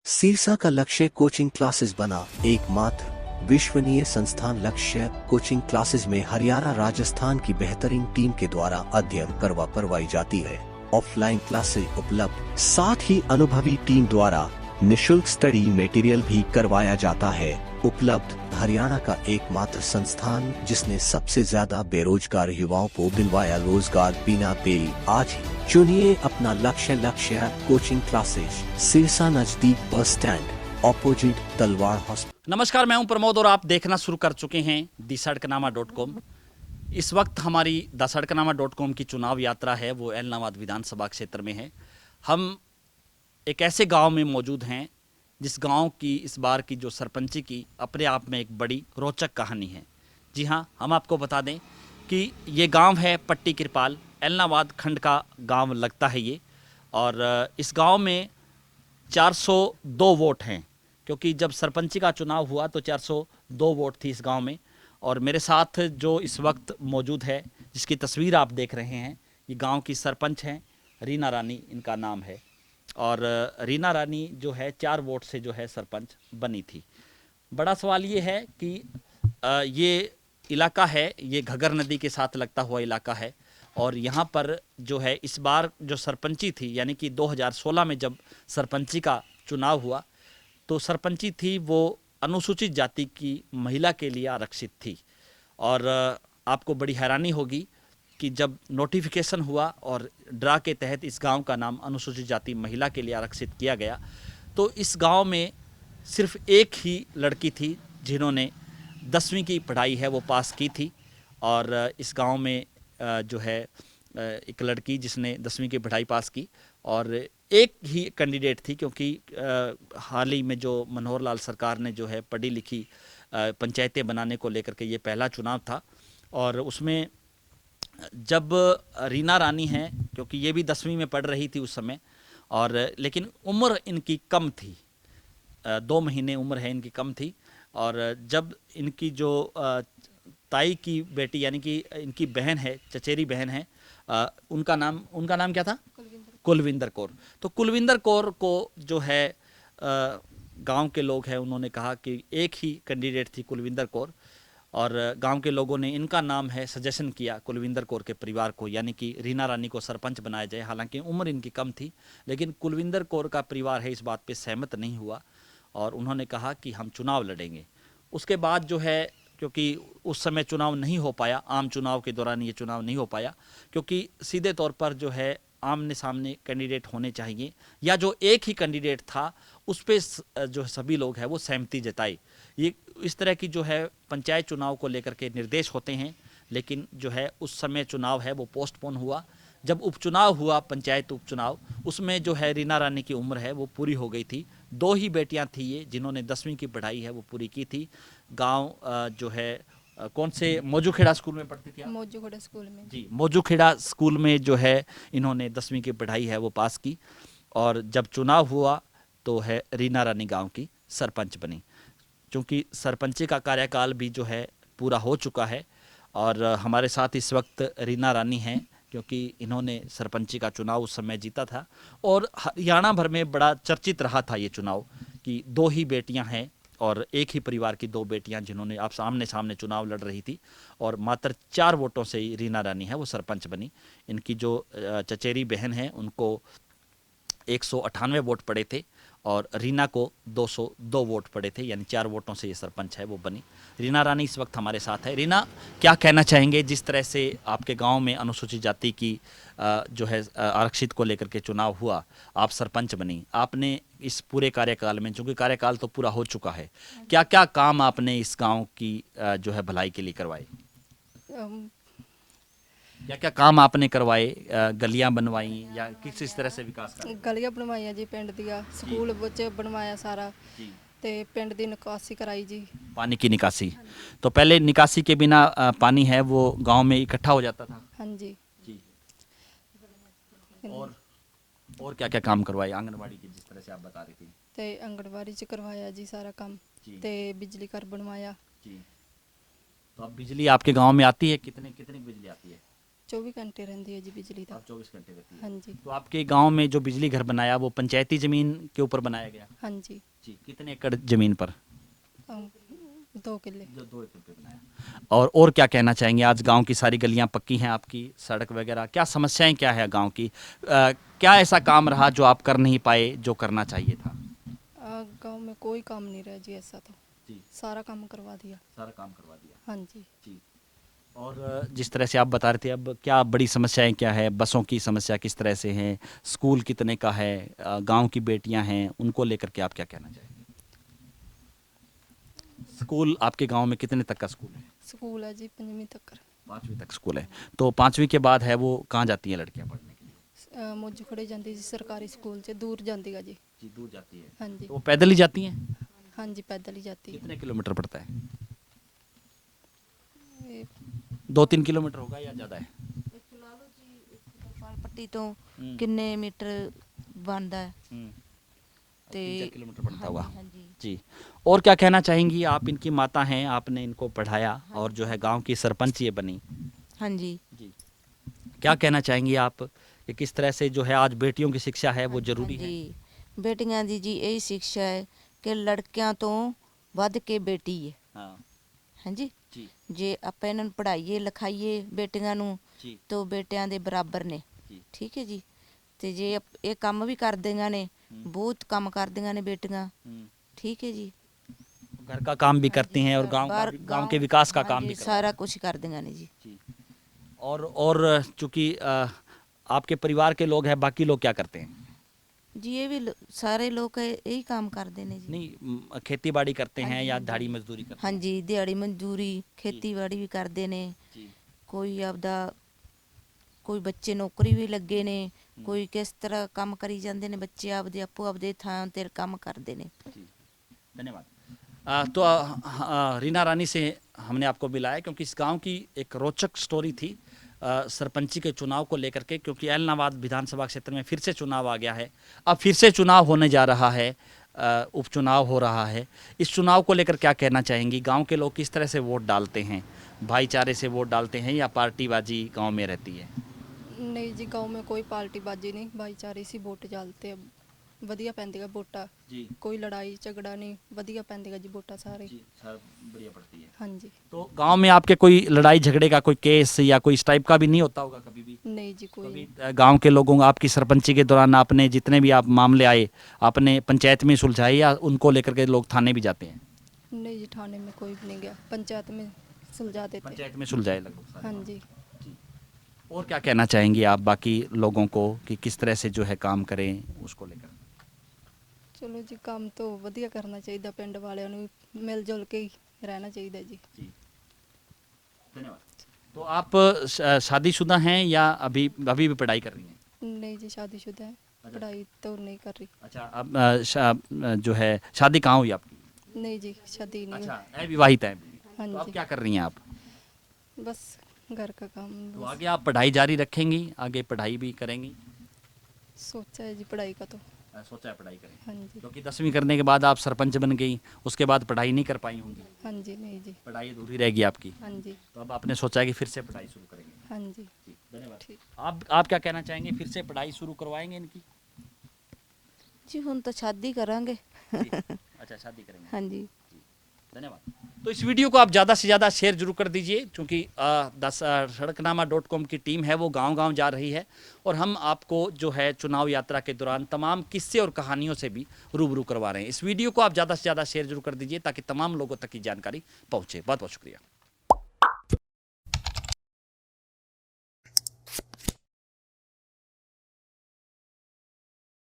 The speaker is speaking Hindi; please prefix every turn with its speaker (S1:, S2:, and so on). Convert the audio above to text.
S1: सिरसा का लक्ष्य कोचिंग क्लासेस बना। एकमात्र विश्वसनीय संस्थान लक्ष्य कोचिंग क्लासेस में हरियाणा राजस्थान की बेहतरीन टीम के द्वारा अध्ययन करवाई जाती है। ऑफलाइन क्लासेस उपलब्ध, साथ ही अनुभवी टीम द्वारा निशुल्क स्टडी मटेरियल भी करवाया जाता है। उपलब्ध हरियाणा का एकमात्र संस्थान जिसने सबसे ज्यादा बेरोजगार युवाओं को दिलवाया रोजगार बिना देरी। आज ही चुनिए अपना लक्ष्य कोचिंग क्लासेस, सिरसा नजदीक बस स्टैंड, ऑपोजिट तलवार हॉस्पिटल।
S2: नमस्कार, मैं हूं प्रमोद और आप देखना शुरू कर चुके हैं दी-सड़कनामा.com। इस वक्त हमारी दी-सड़कनामा.com की चुनाव यात्रा है वो एलनाबाद विधानसभा क्षेत्र में है। हम एक ऐसे गांव में मौजूद हैं जिस गांव की इस बार की जो सरपंची की अपने आप में एक बड़ी रोचक कहानी है। जी हां, हम आपको बता दें कि ये गांव है पट्टी कृपाल, एलनाबाद खंड का गांव लगता है ये। और इस गांव में 402 वोट हैं, क्योंकि जब सरपंची का चुनाव हुआ तो 402 वोट थी इस गांव में। और मेरे साथ जो इस वक्त मौजूद है, जिसकी तस्वीर आप देख रहे हैं, ये गांव की सरपंच हैं, रीना रानी इनका नाम है। और रीना रानी जो है 4 वोट से जो है सरपंच बनी थी। बड़ा सवाल ये है कि ये इलाका है, ये घगर नदी के साथ लगता हुआ इलाका है। और यहाँ पर जो है इस बार जो सरपंची थी, यानी कि 2016 में जब सरपंची का चुनाव हुआ तो सरपंची थी वो अनुसूचित जाति की महिला के लिए आरक्षित थी। और आपको बड़ी हैरानी होगी कि जब नोटिफिकेशन हुआ और ड्रा के तहत इस गांव का नाम अनुसूचित जाति महिला के लिए आरक्षित किया गया, तो इस गांव में सिर्फ एक ही लड़की थी जिन्होंने 10वीं की पढ़ाई है वो पास की थी। और इस गांव में जो है एक लड़की जिसने 10वीं की पढ़ाई पास की, और एक ही कैंडिडेट थी, क्योंकि हाल ही में जो मनोहर लाल सरकार ने जो है पढ़ी लिखी पंचायतें बनाने को लेकर के ये पहला चुनाव था। और उसमें जब रीना रानी हैं, क्योंकि ये भी 10वीं में पढ़ रही थी उस समय, और लेकिन उम्र इनकी कम थी, 2 महीने उम्र है इनकी कम थी। और जब इनकी जो ताई की बेटी यानी कि इनकी बहन है, चचेरी बहन है, उनका नाम क्या था? कुलविंदर कौर। तो कुलविंदर कौर को जो है गांव के लोग हैं उन्होंने कहा कि एक ही कैंडिडेट थी कुलविंदर कौर, और गांव के लोगों ने इनका नाम है सजेशन किया कुलविंदर कौर के परिवार को, यानी कि रीना रानी को सरपंच बनाया जाए। हालांकि उम्र इनकी कम थी, लेकिन कुलविंदर कौर का परिवार है इस बात पे सहमत नहीं हुआ और उन्होंने कहा कि हम चुनाव लड़ेंगे। उसके बाद जो है, क्योंकि उस समय चुनाव नहीं हो पाया, आम चुनाव के दौरान ये चुनाव नहीं हो पाया, क्योंकि सीधे तौर पर जो है आमने सामने कैंडिडेट होने चाहिए, या जो एक ही कैंडिडेट था उस पर जो सभी लोग हैं वो सहमति जताई। ये इस तरह की जो है पंचायत चुनाव को लेकर के निर्देश होते हैं, लेकिन जो है उस समय चुनाव है वो पोस्टपोन हुआ। जब उपचुनाव हुआ, पंचायत उपचुनाव, उसमें जो है रीना रानी की उम्र है वो पूरी हो गई थी। 2 ही बेटियां थी ये जिन्होंने 10वीं की पढ़ाई है वो पूरी की थी। गांव जो है कौन से मौजूखेड़ा स्कूल में पढ़ती थी आप?
S3: मौजूखेड़ा स्कूल में
S2: जी, मौजूखेड़ा स्कूल में जो है इन्होंने 10वीं की पढ़ाई है वो पास की। और जब चुनाव हुआ तो है रीना रानी गांव की सरपंच बनी। क्योंकि सरपंची का कार्यकाल भी जो है पूरा हो चुका है, और हमारे साथ इस वक्त रीना रानी हैं, क्योंकि इन्होंने सरपंची का चुनाव उस समय जीता था। और हरियाणा भर में बड़ा चर्चित रहा था ये चुनाव कि 2 ही बेटियां हैं और एक ही परिवार की 2 बेटियां जिन्होंने आप सामने सामने चुनाव लड़ रही थी, और मात्र 4 वोटों से ही रीना रानी है वो सरपंच बनी। इनकी जो चचेरी बहन है उनको 198 वोट पड़े थे और रीना को 202 वोट पड़े थे, यानी 4 वोटों से ये सरपंच है वो बनी। रीना रानी इस वक्त हमारे साथ है। रीना, क्या कहना चाहेंगे जिस तरह से आपके गांव में अनुसूचित जाति की जो है आरक्षित को लेकर के चुनाव हुआ, आप सरपंच बनी, आपने इस पूरे कार्यकाल में, चूंकि कार्यकाल तो पूरा हो चुका है, क्या क्या काम आपने इस गाँव की जो है भलाई के लिए करवाए?
S3: अम,
S2: क्या क्या काम आपने करवाए? गलियां बनवाई या किस तरह से विकास कार्य?
S3: ਗਲੀਆਂ ਬਣਵਾਈਆਂ ਜੀ ਪਿੰਡ ਦੀਆਂ, ਸਕੂਲ ਵਿੱਚ ਬਣਵਾਇਆ ਸਾਰਾ
S2: जी,
S3: ਤੇ ਪਿੰਡ ਦੀ ਨਿਕਾਸੀ ਕਰਾਈ जी।
S2: पानी की निकासी। तो पहले निकासी के बिना पानी है वो गांव में इकट्ठा हो जाता था।
S3: हाँ जी।
S2: जी। और और क्या क्या काम करवाए आंगनबाड़ी की, जिस तरह से आप बता रही थी?
S3: ਤੇ आंगनबाड़ी ਚ ਕਰਵਾਇਆ जी सारा काम।
S2: जी।
S3: ਤੇ बिजली घर बनवाया।
S2: जी। तो अब बिजली आपके गांव में आती है? कितने कितनी बिजली आती है?
S3: 24 घंटे रहती है जी बिजली का।
S2: 24 घंटे रहती है।
S3: हाँ जी।
S2: तो आपके गांव में जो बिजली घर बनाया वो पंचायती जमीन के ऊपर बनाया गया?
S3: हाँ जी।
S2: जी। कितने एकड़ जमीन पर?
S3: 2 किले।
S2: जो 2 एकड़ पे बनाया। और क्या कहना चाहेंगे? आज गांव की सारी गलियां पक्की हैं आपकी, सड़क वगैरह, क्या समस्याएं क्या है गांव की? क्या ऐसा काम रहा जो आप कर नहीं पाए जो करना चाहिए था?
S3: गांव में कोई काम नहीं रहा जी ऐसा तो।
S2: जी।
S3: सारा काम करवा दिया।
S2: सारा काम करवा दिया।
S3: हाँ जी।
S2: जी। और जिस तरह से आप बता रहे थे, अब क्या बड़ी समस्याएं क्या है? बसों की समस्या किस तरह से है? स्कूल कितने का है? गांव की बेटियां हैं, उनको लेकर के आप क्या कहना चाहेंगे? स्कूल आपके गांव में कितने तक का स्कूल है?
S3: स्कूल है जी 5वीं तक।
S2: 5वीं तक स्कूल है। तो 5वीं के बाद है वो कहाँ जाती हैं लड़कियां पढ़ने के लिए?
S3: मौजू खड़े जाती जी सरकारी स्कूल से दूर जाती है जी।
S2: जी, दूर जाती है।
S3: हाँ जी।
S2: तो वो पैदल ही जाती हैं?
S3: हाँ जी पैदल ही जाती है।
S2: कितने किलोमीटर पड़ता है?
S3: ये
S2: 2-3 किलोमीटर होगा या ज़्यादा है?
S4: ਪਾਲ ਪੱਟੀ ਤੋਂ
S2: हम्म।
S4: ਕਿੰਨੇ ਮੀਟਰ ਬਣਦਾ ਹੈ?
S2: 3-4 किलोमीटर पड़ता होगा।
S4: ਹਾਂਜੀ
S2: जी। और क्या कहना चाहेंगी? आप इनकी माता हैं, आपने इनको पढ़ाया और जो है गांव की सरपंच ये बनी।
S4: ਹਾਂਜੀ
S2: जी। क्या कहना चाहेंगी आप कि किस तरह से जो है आज बेटियों की शिक्षा है वो जरूरी है?
S4: ਹਾਂਜੀ ਬੇਟੀਆਂ ਦੀ ਜੀ ਇਹੀ ਸਿੱਖਿਆ ਹੈ ਕਿ ਲੜਕਿਆਂ ਤੋਂ ਵੱਧ ਕੇ ਬੇਟੀ ਹੈ।
S2: हाँ।
S4: ਹਾਂਜੀ
S2: जी।
S4: ਜੇ ਆਪਾਂ ਇਹਨਾਂ ਨੂੰ ਪੜ੍ਹਾਈਏ ਲਿਖਾਈਏ ਬੇਟੀਆਂ ਨੂੰ
S2: जी।
S4: ਤਾਂ ਬੇਟਿਆਂ ਦੇ ਬਰਾਬਰ ਨੇ।
S2: ਜੀ।
S4: ਠੀਕ ਹੈ ਜੀ। ਤੇ ਜੇ ਇਹ ਕੰਮ ਵੀ ਕਰਦੀਆਂ ਨੇ ਬਹੁਤ ਕੰਮ ਕਰਦੀਆਂ ਨੇ ਬੇਟੀਆਂ।
S2: हम्म।
S4: ਠੀਕ ਹੈ ਜੀ।
S2: घर का काम भी करती हैं और गांव के विकास का काम भी करती
S4: ਸਾਰਾ ਕੁਝ ਕਰਦੀਆਂ ਨੇ ਜੀ।
S2: हैं। जी। और चूंकि आपके परिवार के लोग हैं, बाकी लोग क्या करते हैं?
S4: ਜੀ ਇਹ ਵੀ ਸਾਰੇ ਲੋਕ ਇਹੀ ਕੰਮ ਕਰਦੇ ਨੇ ਜੀ।
S2: नहीं, खेती बाड़ी करते हैं
S4: हाँ
S2: या
S4: जी,
S2: दाढ़ी मजदूरी करते हैं?
S4: ਹਾਂਜੀ ਦਿਹਾੜੀ ਮਜ਼ਦੂਰੀ ਖੇਤੀਬਾੜੀ ਵੀ ਕਰਦੇ ਨੇ।
S2: जी।
S4: ਕੋਈ ਆਪਦਾ ਕੋਈ ਬੱਚੇ ਨੌਕਰੀ ਵੀ ਲੱਗੇ ਨੇ, ਕੋਈ ਕਿਸ ਤਰ੍ਹਾਂ ਕੰਮ ਕਰੀ ਜਾਂਦੇ ਨੇ, ਬੱਚੇ ਆਪਦੇ ਆਪੋ ਆਪਦੇ ਥਾਂ ਤੇ ਕੰਮ ਕਰਦੇ ਨੇ।
S2: जी। धन्यवाद। तो रीना रानी से हमने आपको मिलाया क्योंकि इस गांव की एक रोचक स्टोरी थी सरपंची के चुनाव को लेकर के, क्योंकि ऐलनाबाद विधानसभा क्षेत्र में फिर से चुनाव आ गया है। अब फिर से चुनाव होने जा रहा है, उपचुनाव हो रहा है। इस चुनाव को लेकर क्या कहना चाहेंगी? गांव के लोग किस तरह से वोट डालते हैं? भाईचारे से वोट डालते हैं या पार्टीबाजी गांव में रहती है?
S3: नहीं जी गांव में कोई पार्टीबाजी नहीं, भाईचारे से वोट डालते हैं। ਵਧੀਆ ਪੈਂਦੀਆਂ ਵੋਟਾਂ
S2: जी।
S3: कोई लड़ाई झगड़ा नहीं, ਵਧੀਆ ਪੈਂਦੀਆਂ जी वोटा सारे।
S2: जी, सब बढ़िया पड़ती है।
S3: हाँ जी।
S2: तो गांव में आपके कोई लड़ाई झगड़े का कोई केस या कोई इस टाइप का भी नहीं होता होगा कभी भी?
S3: नहीं जी कोई
S2: कभी
S3: नहीं।
S2: गांव के लोगों को आपकी सरपंची के दौरान आपने जितने भी आप मामले आए आपने पंचायत में सुलझाए या उनको लेकर के लोग थाने भी जाते हैं?
S3: नहीं जी थाने में कोई भी नहीं गया, पंचायत में सुलझा देते।
S2: पंचायत में सुलझाए लगभग सारे
S3: हाँ
S2: मामले।
S3: जी।
S2: और क्या कहना चाहेंगे आप बाकी लोगों को कि किस तरह से जो है काम करें उसको लेकर?
S3: ਚਲੋ ਜੀ ਕੰਮ तो ਵਧੀਆ ਕਰਨਾ ਚਾਹੀਦਾ, ਪਿੰਡ ਵਾਲਿਆਂ ਨੂੰ ਮਿਲ ਜੁਲ ਕੇ ਹੀ ਰਹਿਣਾ ਚਾਹੀਦਾ जी।
S2: जी। धन्यवाद। तो आप शादीशुदा हैं या अभी अभी भी पढ़ाई कर रही हैं?
S3: नहीं जी शादीशुदा है,
S2: अच्छा।
S3: पढ़ाई तो नहीं कर रही।
S2: अच्छा। अब जो है शादी कहाँ हुई आपकी?
S3: नहीं जी शादी नहीं
S2: अच्छा, अविवाहित है।
S3: हाँ
S2: तो आप
S3: जी।
S2: क्या कर रही हैं आप?
S3: बस घर का काम
S2: तो
S3: बस।
S2: आगे आप पढ़ाई जारी रखेंगी? आगे पढ़ाई भी करेंगी?
S3: सोचा है जी पढ़ाई का तो।
S2: सोचा है पढ़ाई करेंगी
S3: हाँ जी।
S2: क्योंकि 10वीं करने के बाद आप सरपंच बन गई, उसके बाद पढ़ाई नहीं कर पाई होंगी,
S3: हाँ जी। नहीं जी।
S2: पढ़ाई अधूरी रहेगी आपकी।
S3: हाँ जी।
S2: तो अब आपने सोचा है कि फिर से पढ़ाई शुरू करेंगे।
S3: हाँ जी।
S2: जी, धन्यवाद।
S3: ठीक।
S2: आप क्या कहना चाहेंगे? फिर से पढ़ाई शुरू करवाएंगे इनकी?
S4: ਜੀ ਹੁਣ ਤਾਂ ਸ਼ਾਦੀ ਕਰਾਂਗੇ।
S2: जी। अच्छा, शादी करेंगे।
S4: ਹਾਂਜੀ।
S2: धन्यवाद। तो इस वीडियो को आप ज़्यादा से ज़्यादा शेयर जरूर कर दीजिए क्योंकि सड़कनामा.com की टीम है वो गांव-गांव जा रही है और हम आपको जो है चुनाव यात्रा के दौरान तमाम किस्से और कहानियों से भी रूबरू करवा रहे हैं। इस वीडियो को आप ज़्यादा से ज़्यादा शेयर जरूर कर दीजिए ताकि तमाम लोगों तक की जानकारी पहुँचे। बहुत बहुत शुक्रिया।